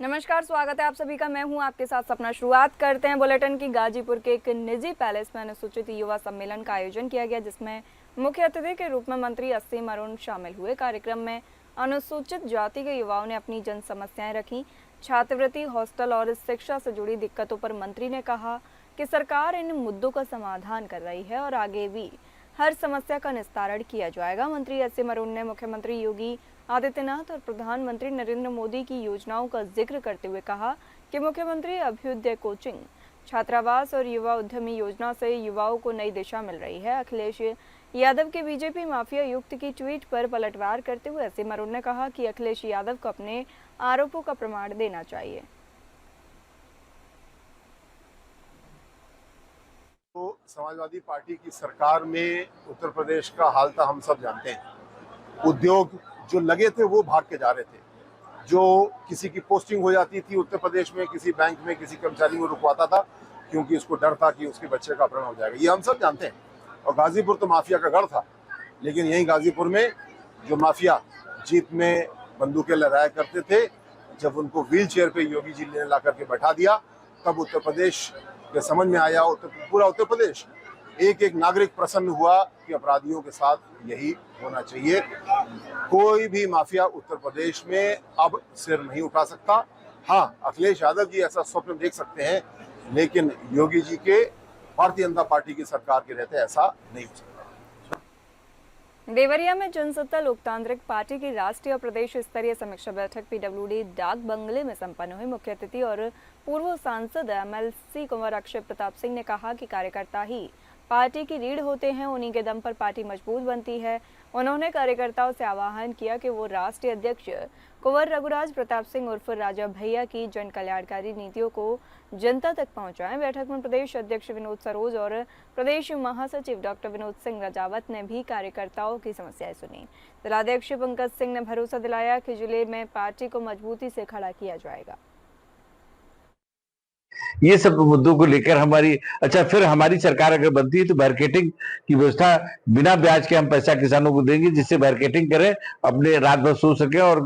नमस्कार, स्वागत है आप सभी का। मैं हूं आपके साथ सपना। शुरुआत करते हैं बुलेटिन की। गाजीपुर के एक निजी पैलेस में अनुसूचित युवा सम्मेलन का आयोजन किया गया, जिसमें मुख्य अतिथि के रूप में मंत्री असीम अरुण शामिल हुए। कार्यक्रम में अनुसूचित जाति के युवाओं ने अपनी जन समस्याएं रखी। छात्रवृत्ति, हॉस्टल और शिक्षा से जुड़ी दिक्कतों पर मंत्री ने कहा कि सरकार इन मुद्दों का समाधान कर रही है और आगे भी हर समस्या का निस्तारण किया जाएगा। मंत्री असीम अरुण ने मुख्यमंत्री योगी आदित्यनाथ और प्रधानमंत्री नरेंद्र मोदी की योजनाओं का जिक्र करते हुए कहा कि मुख्यमंत्री अभ्युदय कोचिंग, छात्रावास और युवा उद्यमी योजना से युवाओं को नई दिशा मिल रही है। अखिलेश यादव के बीजेपी माफिया युक्त की ट्वीट पर पलटवार करते हुए असीम अरुण ने कहा कि अखिलेश यादव को अपने आरोपों का प्रमाण देना चाहिए। तो समाजवादी पार्टी की सरकार में उत्तर प्रदेश का हाल था, हम सब जानते हैं। उद्योग जो लगे थे वो भाग के जा रहे थे। जो किसी की पोस्टिंग हो जाती थी उत्तर प्रदेश में, किसी बैंक में किसी कर्मचारी को रुकवाता था क्योंकि उसको डर था कि उसके बच्चे का अपहरण हो जाएगा। ये हम सब जानते हैं। और गाजीपुर तो माफिया का गढ़ था, लेकिन यही गाजीपुर में जो माफिया जीप में बंदूकें लहराया करते थे, जब उनको व्हील चेयर पे योगी जी ने ला करके बैठा दिया, तब उत्तर प्रदेश के समझ में आया, पूरा उत्तर प्रदेश एक एक नागरिक प्रसन्न हुआ कि अपराधियों के साथ यही होना चाहिए। कोई भी माफिया उत्तर प्रदेश में अब सिर नहीं उठा सकता। हाँ, अखिलेश यादव जी ऐसा स्वप्न देख सकते हैं, लेकिन योगी जी के भारतीय जनता पार्टी की सरकार के रहते ऐसा नहीं हो सकता। देवरिया में जनसत्ता लोकतांत्रिक पार्टी की राष्ट्रीय और प्रदेश स्तरीय समीक्षा बैठक पीडब्ल्यूडी डाक बंगले में संपन्न हुई। मुख्य अतिथि और पूर्व सांसद एमएलसी कुंवर अक्षय प्रताप सिंह ने कहा कि कार्यकर्ता ही पार्टी की रीढ़ होते हैं, उन्हीं के दम पर पार्टी मजबूत बनती है। उन्होंने कार्यकर्ताओं से आह्वान किया कि वो राष्ट्रीय अध्यक्ष कुंवर रघुराज प्रताप सिंह उर्फ राजा भैया की जन कल्याणकारी नीतियों को जनता तक पहुंचाएं। बैठक में प्रदेश अध्यक्ष विनोद सरोज और प्रदेश महासचिव डॉक्टर विनोद सिंह राजावत ने भी कार्यकर्ताओं की समस्याएं सुनी। जिलाध्यक्ष पंकज सिंह ने भरोसा दिलाया कि जिले में पार्टी को मजबूती से खड़ा किया जाएगा। ये सब मुद्दों को लेकर फिर हमारी सरकार अगर बनती है तो मार्केटिंग की व्यवस्था, बिना ब्याज के हम पैसा किसानों को देंगे, जिससे मार्केटिंग करें, अपने रात भर सो सके और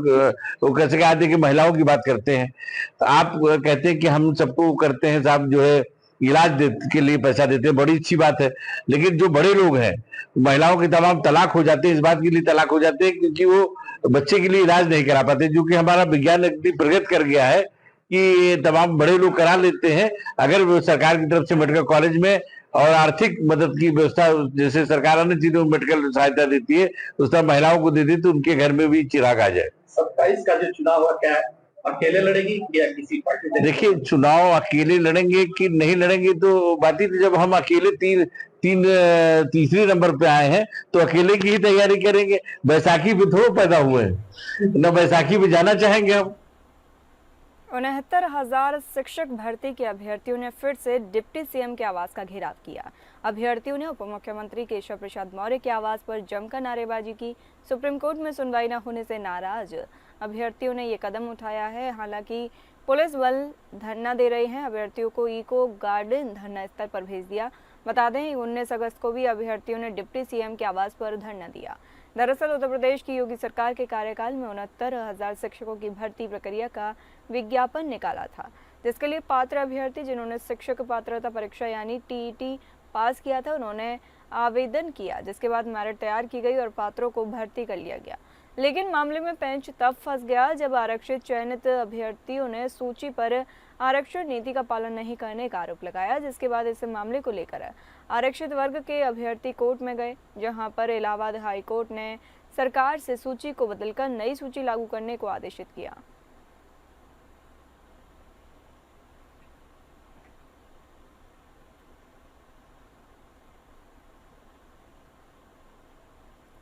वो कह सके। आज देखिए महिलाओं की बात करते हैं तो आप कहते हैं कि हम सबको करते हैं साहब, जो है इलाज के लिए पैसा देते हैं, बड़ी अच्छी बात है। लेकिन जो बड़े लोग हैं, महिलाओं के तमाम तलाक हो जाते हैं, इस बात के लिए तलाक हो जाते हैं क्योंकि वो बच्चे के लिए इलाज नहीं करा पाते, जो कि हमारा विज्ञान इतनी प्रगति कर गया है कि तमाम बड़े लोग करा लेते हैं। अगर सरकार की तरफ से मेडिकल कॉलेज में और आर्थिक मदद की व्यवस्था, जैसे सरकार अन्य चीजों में मेडिकल सहायता देती है, उस तरह महिलाओं को दे दी तो उनके घर में भी चिराग आ जाए। 27 का जो चुनाव हुआ, क्या अकेले लड़ेगी या किसी पार्टी से? देखिए, चुनाव अकेले लड़ेंगे कि नहीं लड़ेंगे तो बात ही, जब हम अकेले तीसरी नंबर पे आए हैं तो अकेले की ही तैयारी करेंगे। बैसाखी पे थोड़ा पैदा हुए हैं, न बैसाखी पे जाना चाहेंगे हम। 69,000 शिक्षक भर्ती के अभ्यर्थियों ने फिर से डिप्टी सीएम के आवास का घेराव किया। अभ्यर्थियों ने उप मुख्यमंत्री केशव प्रसाद मौर्य के आवास पर जमकर नारेबाजी की। सुप्रीम कोर्ट में सुनवाई न होने से नाराज अभ्यर्थियों ने ये कदम उठाया है। हालांकि पुलिस बल धरना दे रहे हैं। अभ्यर्थियों को इको गार्डन धरना स्थल पर भेज दिया। बता दें 19 अगस्त को भी अभ्यर्थियों ने डिप्टी सीएम के आवास पर धरना दिया। दरअसल उत्तर प्रदेश की योगी सरकार के कार्यकाल में 69,000 शिक्षकों की भर्ती प्रक्रिया का विज्ञापन निकाला था, जिसके लिए पात्र अभ्यर्थी जिन्होंने शिक्षक पात्रता परीक्षा यानी टीईटी पास किया था, उन्होंने आवेदन किया, जिसके बाद मेरिट तैयार की गई और पात्रों को भर्ती कर लिया गया। लेकिन मामले में पेंच तब फंस गया जब आरक्षित चयनित अभ्यर्थियों ने सूची पर आरक्षण नीति का पालन नहीं करने का आरोप लगाया, जिसके बाद इस मामले को लेकर आरक्षित वर्ग के अभ्यर्थी कोर्ट में गए, जहां पर इलाहाबाद हाई कोर्ट ने सरकार से सूची को बदलकर नई सूची लागू करने को आदेशित किया।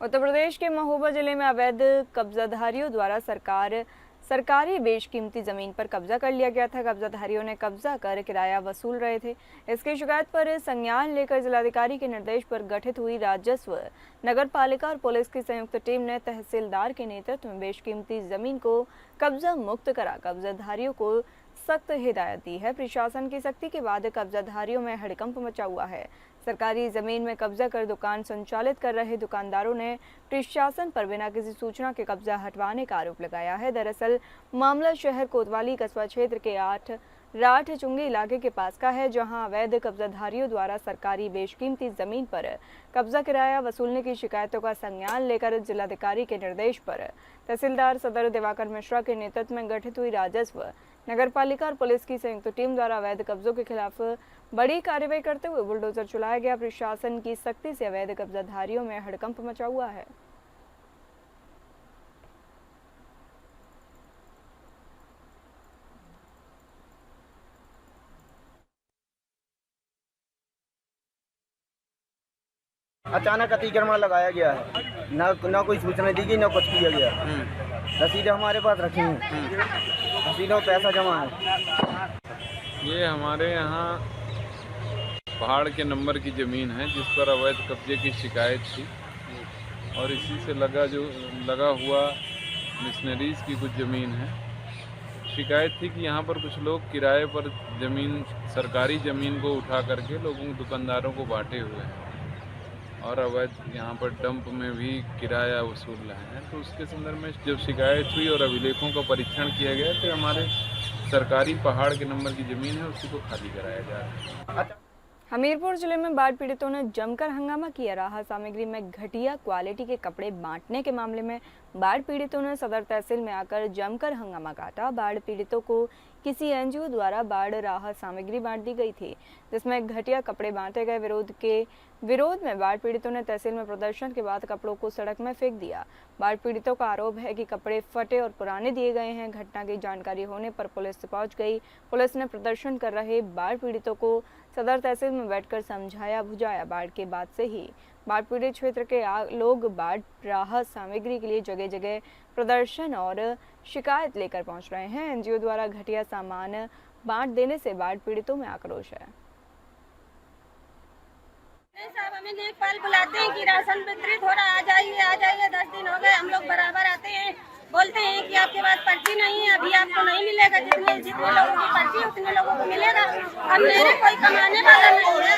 उत्तर प्रदेश के महोबा जिले में अवैध कब्जाधारियों द्वारा सरकारी बेशकीमती जमीन पर कब्जा कर लिया गया था। कब्जाधारियों ने कब्जा कर किराया वसूल रहे थे। इसकी शिकायत पर संज्ञान लेकर जिलाधिकारी के निर्देश पर गठित हुई राजस्व, नगर पालिका और पुलिस की संयुक्त टीम ने तहसीलदार के नेतृत्व में बेशकीमती जमीन को कब्जा मुक्त करा कब्जाधारियों को सख्त हिदायत दी है। प्रशासन की सख्ती के बाद कब्जाधारियों में हड़कंप मचा हुआ है। सरकारी जमीन में कब्जा कर दुकान संचालित कर रहे दुकानदारों ने प्रशासन पर बिना किसी सूचना के कब्जा हटवाने का आरोप लगाया है। दरअसल मामला शहर कोतवाली कस्बा क्षेत्र के राठ चुंगी इलाके के पास का है, जहां अवैध कब्जाधारियों द्वारा सरकारी बेशकीमती जमीन पर कब्जा किराया वसूलने की शिकायतों का संज्ञान लेकर जिलाधिकारी के निर्देश पर तहसीलदार सदर दिवाकर मिश्रा के नेतृत्व में गठित हुई राजस्व, नगरपालिका और पुलिस की संयुक्त टीम द्वारा अवैध कब्जों के खिलाफ बड़ी कार्रवाई करते हुए बुलडोजर चलाया गया। प्रशासन की सख्ती से अवैध कब्जाधारियों में हड़कंप मचा हुआ है। अचानक अतिक्रमण लगाया गया है, ना कोई सूचना दी गई, ना कुछ किया गया। रसीदें हमारे पास रखी हैं, रसीदों में पैसा जमा है। ये हमारे यहाँ पहाड़ के नंबर की ज़मीन है जिस पर अवैध कब्जे की शिकायत थी और इसी से लगा हुआ मिशनरीज़ की कुछ ज़मीन है। शिकायत थी कि यहाँ पर कुछ लोग किराए पर ज़मीन, सरकारी ज़मीन को उठा करके दुकानदारों को बांटे हुए हैं और अवैध यहाँ पर डंप में भी किराया वसूल रहे हैं। तो उसके संदर्भ में जब शिकायत हुई और अभिलेखों का परीक्षण किया गया तो हमारे सरकारी पहाड़ के नंबर की ज़मीन है उसी को खाली कराया जा रहा है। हमीरपुर जिले में बाढ़ पीड़ितों ने जमकर हंगामा किया। राहत सामग्री में घटिया क्वालिटी के कपड़े बांटने के मामले में बाढ़ पीड़ितों ने सदर तहसील में आकर जमकर हंगामा काटा। बाढ़ पीड़ितों को किसी एनजीओ द्वारा बाढ़ राहत सामग्री बांट दी गई थी, जिसमें घटिया कपड़े बांटे गए। विरोध में बाढ़ पीड़ितों ने तहसील में प्रदर्शन के बाद कपड़ों को सड़क में फेंक दिया। बाढ़ पीड़ितों का आरोप है कि कपड़े फटे और पुराने दिए गए हैं। घटना की जानकारी होने पर पुलिस पहुंच गई। पुलिस ने प्रदर्शन कर रहे बाढ़ पीड़ितों को सदर तहसील में बैठकर समझाया बुझाया। बाढ़ के बाद से ही बाढ़ पीड़ित क्षेत्र के लोग बाढ़ राहत सामग्री के लिए जगह जगह प्रदर्शन और शिकायत लेकर पहुंच रहे हैं। एनजीओ द्वारा घटिया सामान बांट देने से बाढ़ पीड़ितों में आक्रोश है। साहब हमें लेखपाल बुलाते हैं कि राशन वितरित हो रहा, आ जाइए 10 दिन हो गए। हम लोग बराबर आते हैं, बोलते हैं कि आपके पास पर्ची नहीं है, अभी आपको नहीं मिलेगा। जितने लोगों की पर्ची उतने लोगों को मिलेगा। अब मेरे कोई कमाने वाला नहीं है,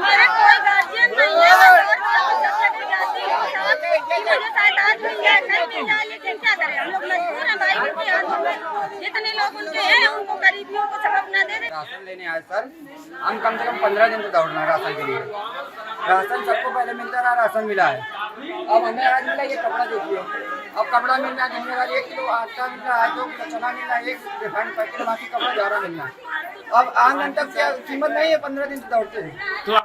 मेरे कोई गार्जियन नहीं है। क्या करें, हम लोग मजबूर हैं भाई। उनके हाथों में जितने लोग उनके हैं उनको गरीबियों को सबक न दे। राशन लेने आए सर, हम कम से कम 15 दिन से दौड़ना है राशन के लिए। राशन सबको पहले मिलता रहा, राशन मिला है। अब हमें आज मिला ये कपड़ा देखिए, अब कपड़ा मिल रहा है, जिसमें 1 किलो आटा मिल रहा है, 2 किलो चना मिल रहा है, 1 रिफाइंड पैकेट, बाकी कपड़ा ज़्यादा मिल रहा है। अब आम तक क्या कीमत नहीं है, 15 दिन से दौड़ते हैं।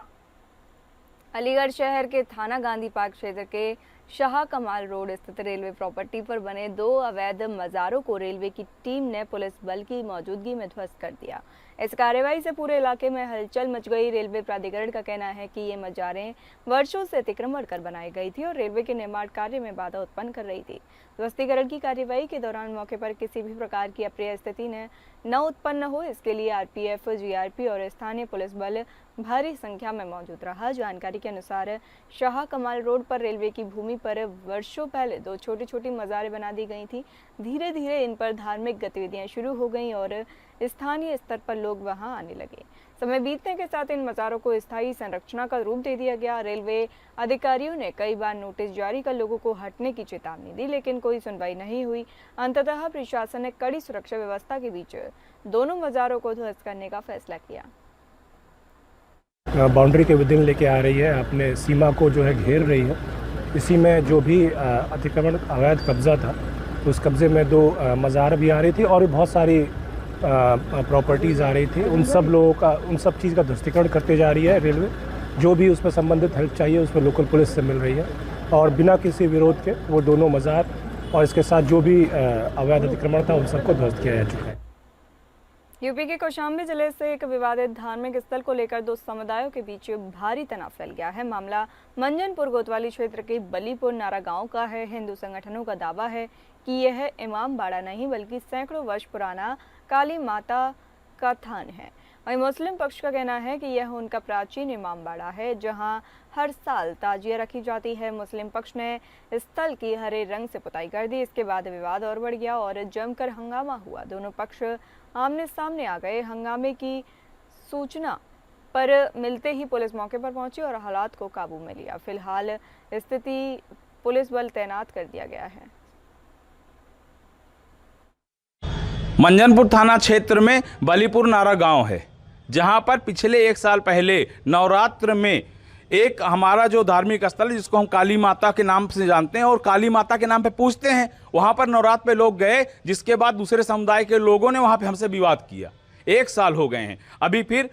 अलीगढ़ शहर के थाना गांधी पार्क क्षेत्र के शाह कमाल रोड स्थित रेलवे प्रॉपर्टी पर बने 2 अवैध मज़ारों को रेलवे की टीम ने पुलिस बल की मौजूदगी में ध्वस्त कर दिया। इस कार्रवाई से पूरे इलाके में हलचल मच गई। रेलवे प्राधिकरण का कहना है कि ये मज़ारें वर्षों से अतिक्रमण कर बनाई गई थी और रेलवे के निर्माण कार्य में बाधा उत्पन्न कर रही थी। ध्वस्तीकरण की कार्रवाई के दौरान मौके पर किसी भी प्रकार की अप्रिय स्थिति न उत्पन्न हो, इसके लिए आरपीएफ, जीआरपी और स्थानीय पुलिस बल भारी संख्या में मौजूद रहा। जानकारी के अनुसार शाह कमाल रोड पर रेलवे की भूमि पर वर्षों पहले 2 छोटी-छोटी मज़ारें बना दी गई थी। धीरे धीरे इन पर धार्मिक गतिविधियां शुरू हो गईं और स्थानीय स्तर पर लोग वहां आने लगे। समय बीतने के साथ इन मज़ारों को स्थायी संरचना का रूप दे दिया गया। रेलवे अधिकारियों ने कई बार नोटिस जारी कर लोगों को हटने की चेतावनी दी, लेकिन कोई सुनवाई नहीं हुई। अंततः प्रशासन ने कड़ी सुरक्षा व्यवस्था के बीच दोनों मज़ारों को ध्वस्त करने का फैसला किया। बाउंड्री के विदिन लेके आ रही है, अपने सीमा को जो है घेर रही है। इसी में जो भी अतिक्रमण अवैध कब्जा था, उस कब्जे में 2 मज़ार भी आ रही थी और बहुत सारी प्रॉपर्टीज़ आ रही थी। उन सब चीज़ का ध्वस्तीकरण करते जा रही है रेलवे। जो भी उसमें संबंधित हेल्प चाहिए उसमें लोकल पुलिस से मिल रही है और बिना किसी विरोध के वो दोनों मज़ार और इसके साथ जो भी अवैध अतिक्रमण था उन सबको ध्वस्त किया जा चुका है। यूपी के कौशाम्बी जिले से एक विवादित धार्मिक स्थल को लेकर 2 समुदायों के बीच भारी तनाव फैल गया है। मामला मंजनपुर कोतवाली क्षेत्र के बलीपुर नारा गांव का है। हिंदू संगठनों का दावा है कि यह इमाम बाड़ा नहीं बल्कि सैकड़ों वर्ष पुराना काली माता का थान है। वहीं मुस्लिम पक्ष का कहना है कि यह उनका प्राचीन इमाम बाड़ा है, जहां हर साल ताजिया रखी जाती है। मुस्लिम पक्ष ने स्थल की हरे रंग से पुताई कर दी। इसके बाद विवाद और बढ़ गया और जमकर हंगामा हुआ। दोनों पक्ष आमने सामने आ गए। हंगामे की सूचना पर मिलते ही पुलिस मौके पर पहुंची और हालात को काबू में लिया। फिलहाल स्थिति पुलिस बल तैनात कर दिया गया है। मंजनपुर थाना क्षेत्र में बलीपुर नारा गांव है, जहां पर पिछले 1 साल पहले नवरात्र में एक हमारा जो धार्मिक स्थल है जिसको हम काली माता के नाम से जानते हैं और काली माता के नाम पे पूजते हैं, वहां पर नवरात्र पे लोग गए, जिसके बाद दूसरे समुदाय के लोगों ने वहां पे हमसे विवाद किया। 1 साल हो गए हैं। अभी फिर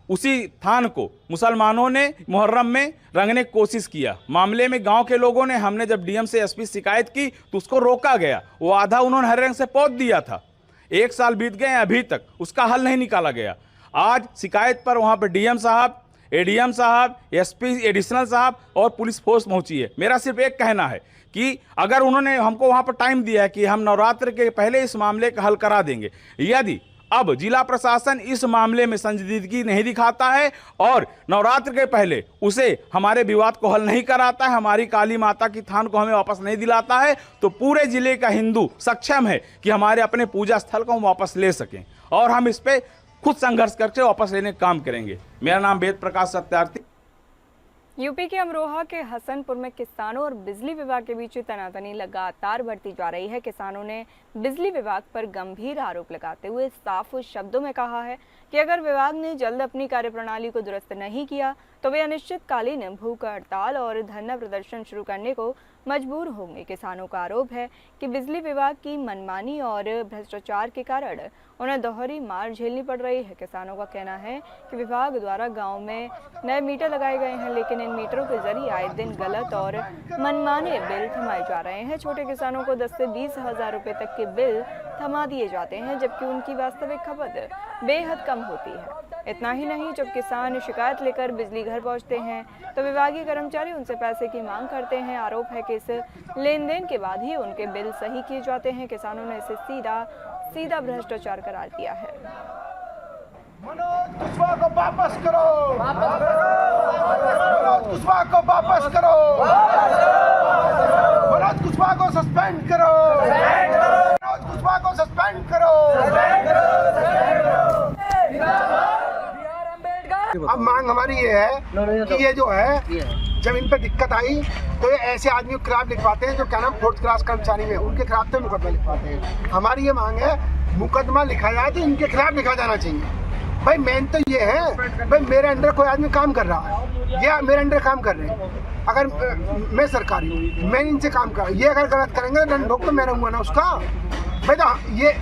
उसी थान को मुसलमानों ने मुहर्रम में रंगने की कोशिश किया। मामले में गांव के लोगों ने, हमने जब डीएम से एसपी शिकायत की तो उसको रोका गया। वो आधा उन्होंने हरे रंग से पोत दिया था। 1 साल बीत गए, अभी तक उसका हल नहीं निकाला गया। आज शिकायत पर वहां पर डीएम साहब, एडीएम साहब, एसपी एडिशनल साहब और पुलिस फोर्स पहुंची है। मेरा सिर्फ एक कहना है कि अगर उन्होंने हमको वहां पर टाइम दिया है कि हम नवरात्र के पहले इस मामले का हल करा देंगे, यदि अब जिला प्रशासन इस मामले में संजीदगी नहीं दिखाता है और नवरात्र के पहले उसे हमारे विवाद को हल नहीं कराता है, हमारी काली माता की थान को हमें वापस नहीं दिलाता है, तो पूरे जिले का हिंदू सक्षम है कि हमारे अपने पूजा स्थल को हम वापस ले सकें और हम इस पे खुद संघर्ष करके वापस लेने का काम करेंगे। मेरा नाम वेद प्रकाश सत्यार्थी। यूपी के अमरोहा के हसनपुर में किसानों और बिजली विभाग के बीच तनातनी लगातार बढ़ती जा रही है। किसानों ने बिजली विभाग पर गंभीर आरोप लगाते हुए साफ शब्दों में कहा है कि अगर विभाग ने जल्द अपनी कार्यप्रणाली को दुरुस्त नहीं किया तो वे अनिश्चितकालीन भूख हड़ताल और धरना प्रदर्शन शुरू करने को मजबूर होंगे। किसानों का आरोप है कि बिजली विभाग की मनमानी और भ्रष्टाचार के कारण उन्हें दोहरी मार झेलनी पड़ रही है। किसानों का कहना है कि विभाग द्वारा गांव में नए मीटर लगाए गए हैं, लेकिन इन मीटरों के जरिए आए दिन गलत और मनमाने बिल थमाए जा रहे हैं। छोटे किसानों को 10 से 20 हज़ार रुपये तक के बिल थमा दिए जाते हैं, जबकि उनकी वास्तविक खपत बेहद कम होती है। इतना ही नहीं, जब किसान शिकायत लेकर बिजली घर पहुंचते हैं तो विभागीय कर्मचारी उनसे पैसे की मांग करते हैं। आरोप है कि इस लेन देन के बाद ही उनके बिल सही किए जाते हैं। किसानों ने इसे सीधा भ्रष्टाचार करार दिया है। मनोज कुशवाहा को वापस करो, मनोज कुशवाहा को वापस करो, मनोज कुशवाहा को सस्पेंड करो, मनोज कुशवाहा को सस्पेंड करो। अब मांग हमारी ये है कि ये जो है जब इन पे दिक्कत आई तो ये ऐसे आदमियों के खिलाफ लिखवाते हैं जो क्या नाम 4th क्लास कर्मचारी में, उनके खिलाफ तो मुकदमा लिखवाते हैं। हमारी ये मांग है मुकदमा लिखा जाए तो इनके खिलाफ लिखा जाना चाहिए। भाई मेन तो ये है, भाई मेरे अंडर कोई आदमी काम कर रहा है या मेरे अंडर काम कर रहे हैं, अगर मैं सरकारी हूँ, मैं इनसे काम कर, ये अगर गलत करेंगे तो दंड भोग तो मैं रहूँगा ना उसका। भाई तो ये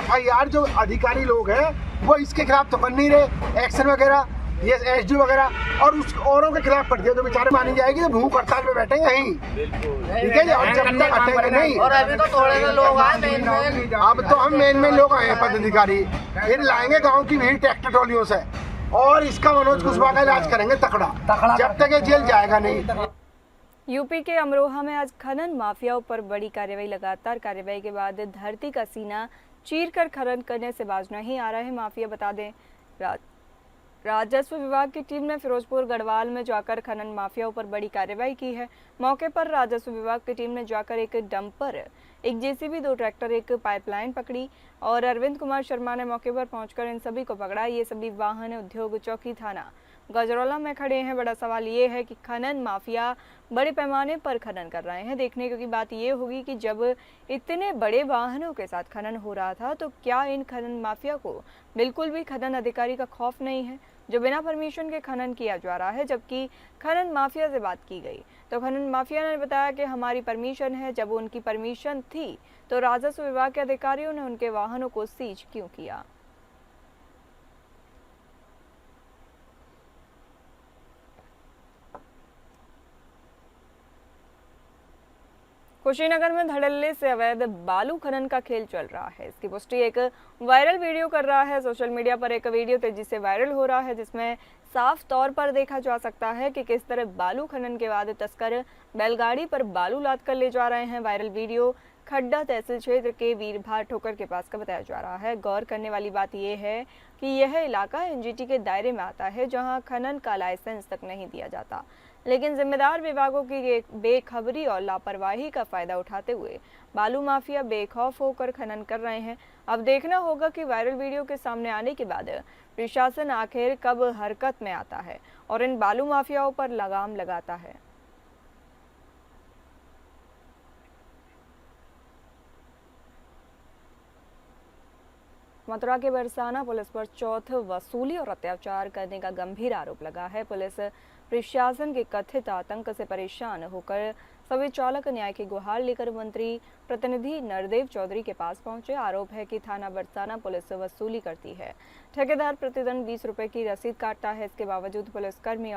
FIR जो अधिकारी लोग हैं वो इसके खिलाफ तो बन नहीं रहे, एक्शन वगैरह ये SD वगैरह, और उस औरों के खिलाफ पड़ दिया तो बेचारे मानी जाएगी तो भूख हड़ताल पे बैठेंगे यहीं, ठीक है जी। और जब तक हटेंगे नहीं, और अभी तो थोड़े से लोग आए, अब तो हम मेन लोग आए हैं पदाधिकारी, फिर लाएंगे गांव की भीड़ ट्रैक्टर ट्रॉलियों से और इसका मनोज कुशवाहा का इलाज करेंगे तकड़ा, जब तक ये जेल जाएगा नहीं। यूपी के अमरोहा में आज खनन माफियाओं पर बड़ी कार्रवाई। लगातार कार्रवाई के बाद धरती का सीना चीरकर खनन करने से बाज नहीं आ रहे माफिया। बता दें, राजस्व विभाग की टीम ने फिरोजपुर गढ़वाल में जाकर खनन माफियाओं पर बड़ी कार्रवाई की है। मौके पर राजस्व विभाग की टीम ने जाकर एक डंपर, एक JCB, 2 ट्रैक्टर, एक पाइपलाइन पकड़ी और अरविंद कुमार शर्मा ने मौके पर पहुंचकर इन सभी को पकड़ा। ये सभी वाहन उद्योग चौकी थाना गजरौला में खड़े हैं। बड़ा सवाल ये है कि खनन माफिया बड़े पैमाने पर खनन कर रहे हैं। देखने की बात ये होगी कि जब इतने बड़े वाहनों के साथ खनन हो रहा था तो क्या इन खनन माफिया को बिल्कुल भी खनन अधिकारी का खौफ नहीं है जो बिना परमिशन के खनन किया जा रहा है। जबकि खनन माफिया से बात की गई तो खनन माफिया ने बताया कि हमारी परमिशन है। जब उनकी परमिशन थी तो राजस्व विभाग के अधिकारियों ने उनके वाहनों को सीज क्यों किया। कुशीनगर में धड़ल्ले से अवैध बालू खनन का खेल चल रहा है। इसकी पुष्टि एक वायरल वीडियो कर रहा है। सोशल मीडिया पर एक वीडियो तेजी से वायरल हो रहा है जिसमें साफ तौर पर देखा जा सकता है कि किस तरह बालू खनन के बाद तस्कर बैलगाड़ी पर बालू लाद कर ले जा रहे हैं। वायरल वीडियो खड्डा तहसील क्षेत्र के वीरभार ठोकर के पास का बताया जा रहा है। गौर करने वाली बात यह है कि यह इलाका NGT के दायरे में आता है, जहां खनन का लाइसेंस तक नहीं दिया जाता। लेकिन जिम्मेदार विभागों की बेखबरी और लापरवाही का फायदा उठाते हुए बालू माफिया बेखौफ होकर खनन कर रहे हैं। अब देखना होगा कि वायरल वीडियो के सामने आने के बाद प्रशासन आखिर कब हरकत में आता है और इन बालू माफियाओं पर लगाम लगाता है। मथुरा के बरसाना पुलिस पर चौथ वसूली और अत्याचार करने का गंभीर आरोप लगा है। पुलिस प्रशासन के कथित आतंक से परेशान होकर सभी चालक न्याय की गुहार लेकर मंत्री प्रतिनिधि नरदेव चौधरी के पास पहुंचे। आरोप है कि थाना बरसाना पुलिस वसूली करती है। ठेकेदार प्रतिदिन 20 रुपए की रसीद काटता है। इसके बावजूद पुलिसकर्मी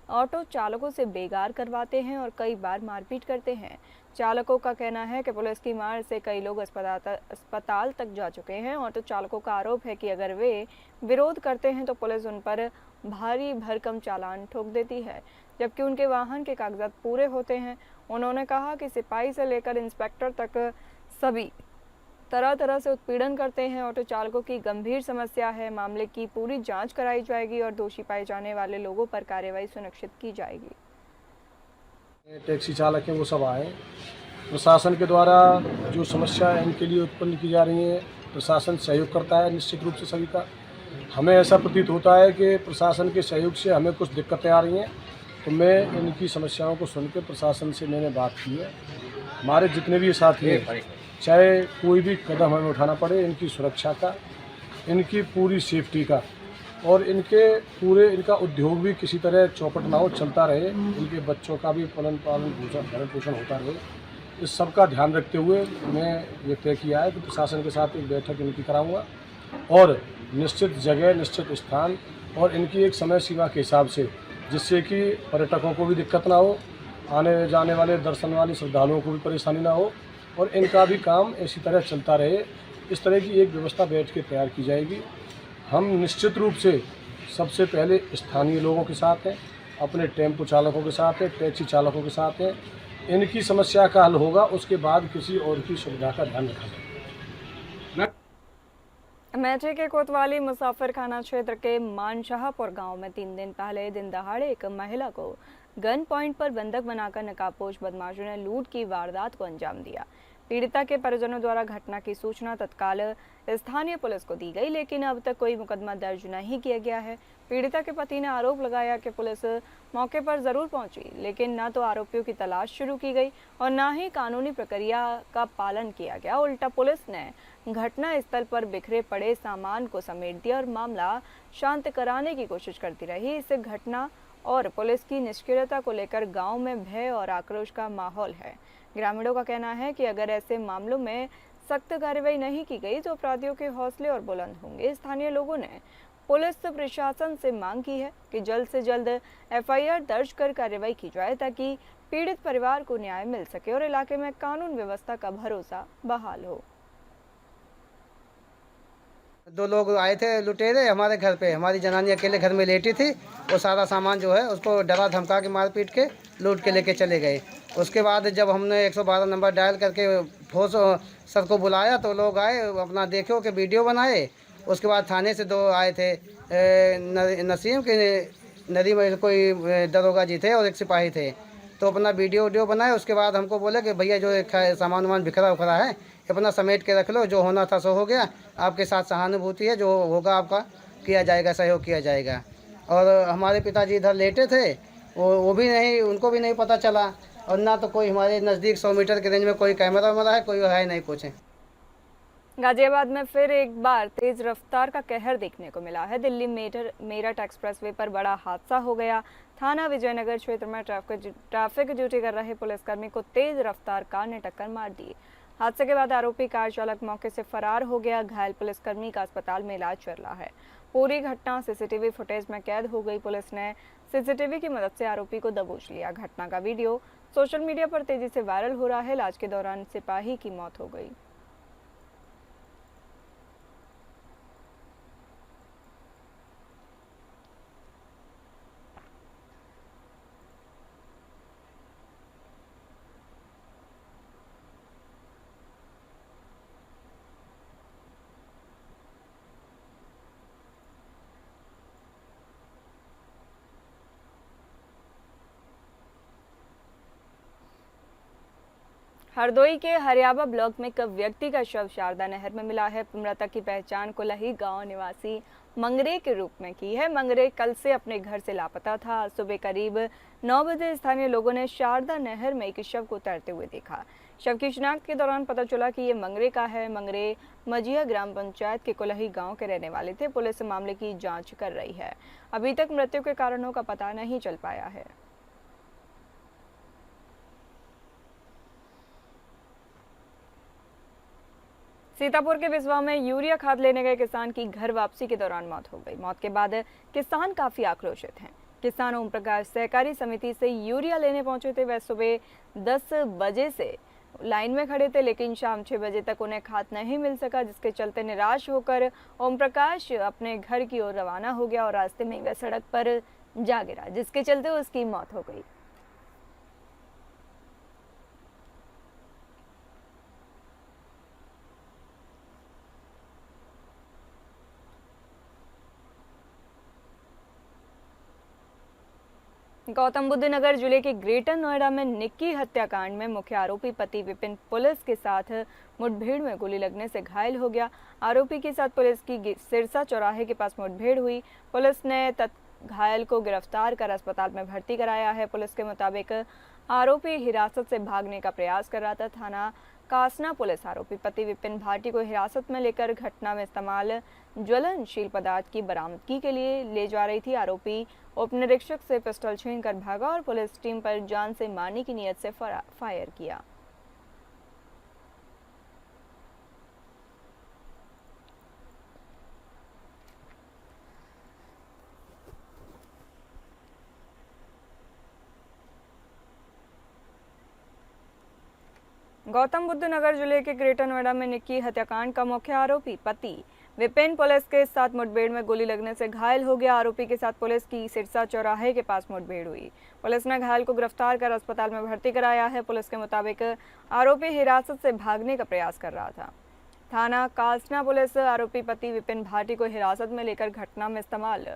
ऑटो चालकों से बेगार करवाते हैं और कई बार मारपीट करते हैं। चालकों का कहना है कि पुलिस की मार से कई लोग अस्पताल तक जा चुके हैं। ऑटो चालकों का आरोप है कि अगर वे विरोध करते हैं तो पुलिस उन पर भारी भरकम चालान ठोक देती है, जबकि उनके वाहन के कागजात पूरे होते हैं। उन्होंने कहा कि सिपाही से लेकर इंस्पेक्टर तक सभी तरह से उत्पीड़न करते हैं। ऑटो चालकों की गंभीर समस्या है। मामले की पूरी जांच कराई जाएगी और दोषी पाए जाने वाले लोगों पर कार्रवाई सुनिश्चित की जाएगी। टैक्सी चालक हैं वो सब आए, प्रशासन के द्वारा जो समस्या इनके लिए उत्पन्न की जा रही है, प्रशासन सहयोग करता है निश्चित रूप से सभी का। हमें ऐसा प्रतीत होता है कि प्रशासन के सहयोग से हमें कुछ दिक्कतें आ रही हैं, तो मैं इनकी समस्याओं को सुन के प्रशासन से मैंने बात की है। हमारे जितने भी साथी हैं, चाहे कोई भी कदम हमें उठाना पड़े इनकी सुरक्षा का, इनकी पूरी सेफ्टी का और इनका उद्योग भी किसी तरह चौपट ना हो, चलता रहे, इनके बच्चों का भी भरण पोषण होता रहे, इस सब का ध्यान रखते हुए मैं ये तय किया है कि प्रशासन के साथ एक बैठक इनकी कराऊंगा और निश्चित जगह, निश्चित स्थान और इनकी एक समय सीमा के हिसाब से, जिससे कि पर्यटकों को भी दिक्कत ना हो, आने जाने वाले दर्शन वाले श्रद्धालुओं को भी परेशानी ना हो और इनका भी काम इसी तरह चलता रहे। इस तरह की एक व्यवस्था बैठ के तैयार की जाएगी। हम निश्चित रूप से सबसे पहले स्थानीय लोगों के साथ हैं, अपने टेम्पो चालकों के साथ हैं, टैक्सी चालकों के साथ हैं। इनकी समस्या का हल होगा, उसके बाद किसी और की सुविधा का ध्यान रखा जाएगा। मैठी के कोतवाली मुसाफिरखाना क्षेत्र के मानशाहपुर गांव में 3 दिन पहले दिन दहाड़े एक महिला को गन पॉइंट पर बंधक बनाकर नकाबपोश बदमाशों ने लूट की वारदात को अंजाम दिया। पीड़िता के परिजनों द्वारा घटना की सूचना तत्काल स्थानीय पुलिस को दी गई, लेकिन अब तक कोई मुकदमा दर्ज नहीं किया गया है। पीड़िता के पति ने आरोप लगाया कि पुलिस मौके पर जरूर पहुंची, लेकिन न तो आरोपियों की तलाश शुरू की गई और न ही कानूनी प्रक्रिया का पालन किया गया। उल्टा पुलिस ने घटना स्थल पर बिखरे पड़े सामान को समेट दिया और मामला शांत कराने की कोशिश करती रही। इस घटना और पुलिस की निष्क्रियता को लेकर गांव में भय और आक्रोश का माहौल है। ग्रामीणों का कहना है कि अगर ऐसे मामलों में सख्त कार्रवाई नहीं की गई तो अपराधियों के हौसले और बुलंद होंगे। स्थानीय लोगों ने पुलिस प्रशासन से मांग की है कि जल्द से जल्द एफआईआर दर्ज कर कार्रवाई की जाए ताकि पीड़ित परिवार को न्याय मिल सके और इलाके में कानून व्यवस्था का भरोसा बहाल हो। 2 लोग आए थे लुटेरे हमारे घर पे, हमारी जनानी अकेले घर में लेटी थी। वो सारा सामान जो है उसको डरा धमका के मार पीट के लूट के लेके चले गए। उसके बाद जब हमने 112 नंबर डायल करके फोर्स सर को बुलाया तो लोग आए, अपना देखो कि वीडियो बनाए। उसके बाद थाने से 2 आए थे, नसीम के नदीम कोई दरोगा जी थे और एक सिपाही थे, तो अपना वीडियो बनाए। उसके बाद हमको बोले कि भैया जो सामान वामान बिखरा उखरा है अपना समेट के रख लो, जो होना था सो हो गया, आपके साथ सहानुभूति है, जो होगा आपका किया जाएगा, सहयोग किया जाएगा। और हमारे पिताजी इधर लेटे थे, वो भी नहीं, उनको भी नहीं पता चला और ना तो कोई हमारे नज़दीक 100 मीटर के रेंज में कोई कैमरा वैमरा है, कोई है नहीं कुछ है। गाजियाबाद में फिर एक बार तेज रफ्तार का कहर देखने को मिला है। दिल्ली मेरठ एक्सप्रेसवे पर बड़ा हादसा हो गया। थाना विजयनगर क्षेत्र में ट्रैफिक ड्यूटी कर रहे पुलिसकर्मी को तेज रफ्तार कार ने टक्कर मार दी। हादसे के बाद आरोपी कार चालक मौके से फरार हो गया। घायल पुलिसकर्मी का अस्पताल में इलाज चल रहा है। पूरी घटना सीसीटीवी फुटेज में कैद हो गई। पुलिस ने सीसीटीवी की मदद से आरोपी को दबोच लिया। घटना का वीडियो सोशल मीडिया पर तेजी से वायरल हो रहा है। इलाज के दौरान सिपाही की मौत हो गई। हरदोई के हरियाबा ब्लॉक में एक व्यक्ति का शव शारदा नहर में मिला है। मृतक की पहचान कुलही गांव निवासी मंगरे के रूप में की है। मंगरे कल से अपने घर से लापता था। आज सुबह करीब 9 बजे स्थानीय लोगों ने शारदा नहर में एक शव को तैरते हुए देखा। शव की शिनाख्त के दौरान पता चला कि ये मंगरे का है। मंगरे मजिया ग्राम पंचायत के कुलही गांव के रहने वाले थे। पुलिस मामले की जांच कर रही है। अभी तक मृत्यु के कारणों का पता नहीं चल पाया है। सीतापुर के बिस्वा में यूरिया खाद लेने गए किसान की घर वापसी के दौरान मौत हो गई। मौत के बाद किसान काफी आक्रोशित हैं। किसान ओम प्रकाश सहकारी समिति से यूरिया लेने पहुंचे थे। वह सुबह 10 बजे से लाइन में खड़े थे, लेकिन शाम 6 बजे तक उन्हें खाद नहीं मिल सका, जिसके चलते निराश होकर ओम प्रकाश अपने घर की ओर रवाना हो गया और रास्ते में वह सड़क पर जा गिरा, जिसके चलते उसकी मौत हो गई। गौतम बुद्ध नगर जिले के ग्रेटर नोएडा में निक्की हत्याकांड में मुख्य आरोपी पति विपिन पुलिस के साथ मुठभेड़ में गोली लगने से घायल हो गया। आरोपी के साथ पुलिस की सिरसा चौराहे के पास मुठभेड़ हुई। पुलिस ने घायल को गिरफ्तार कर अस्पताल में भर्ती कराया है। पुलिस के मुताबिक आरोपी हिरासत से भागने का प्रयास कर रहा था। थाना कासना पुलिस आरोपी पति विपिन भाटी को हिरासत में लेकर घटना में इस्तेमाल ज्वलनशील पदार्थ की बरामदगी के लिए ले जा रही थी। आरोपी उप निरीक्षक से पिस्टल छीनकर भागा और पुलिस टीम पर जान से मारने की नीयत से फायर किया। गौतम बुद्ध नगर जिले के ग्रेटर नोएडा में निक्की हत्याकांड का मुख्य आरोपी पति विपिन पुलिस के साथ मुठभेड़ में गोली लगने से घायल हो गया। आरोपी के साथ पुलिस की सिरसा चौराहे के पास मुठभेड़ हुई। पुलिस ने घायल को गिरफ्तार कर अस्पताल में भर्ती कराया है। पुलिस के मुताबिक आरोपी हिरासत से भागने का प्रयास कर रहा था। थाना कासना पुलिस आरोपी पति विपिन भाटी को हिरासत में लेकर घटना में इस्तेमाल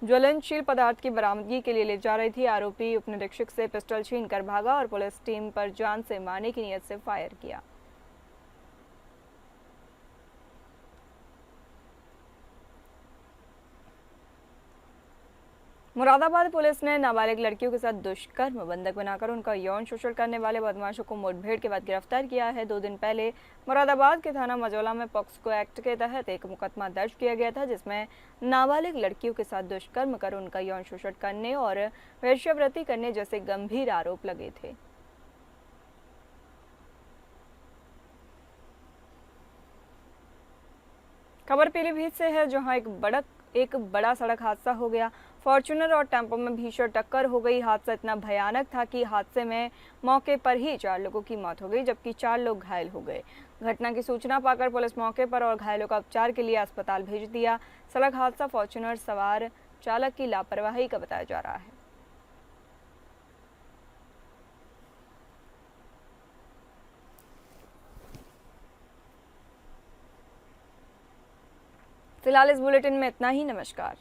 ज्वलनशील पदार्थ की बरामदगी के लिए ले जा रही थी। आरोपी उप निरीक्षक से पिस्टल छीनकर भागा और पुलिस टीम पर जान से मारने की नीयत से फायर किया। मुरादाबाद पुलिस ने नाबालिग लड़कियों के साथ दुष्कर्म बंधक बनाकर उनका यौन शोषण करने वाले बदमाशों को मुठभेड़ के बाद गिरफ्तार किया है। 2 दिन पहले मुरादाबाद के थाना मजौला में पॉक्सो एक्ट के तहत एक मुकदमा दर्ज किया गया था, जिसमें नाबालिग लड़कियों के साथ दुष्कर्म कर उनका यौन शोषण करने और वेश्यावृत्ति करने जैसे गंभीर आरोप लगे थे। खबर पीलीभीत से है, जहां एक बड़ा सड़क हादसा हो गया। फॉर्च्यूनर और टेम्पो में भीषण टक्कर हो गई। हादसा इतना भयानक था कि हादसे में मौके पर ही 4 लोगों की मौत हो गई, जबकि 4 लोग घायल हो गए। घटना की सूचना पाकर पुलिस मौके पर और घायलों का उपचार के लिए अस्पताल भेज दिया। सड़क हादसा फॉर्च्यूनर सवार चालक की लापरवाही का बताया जा रहा है। फिलहाल इस बुलेटिन में इतना ही। नमस्कार।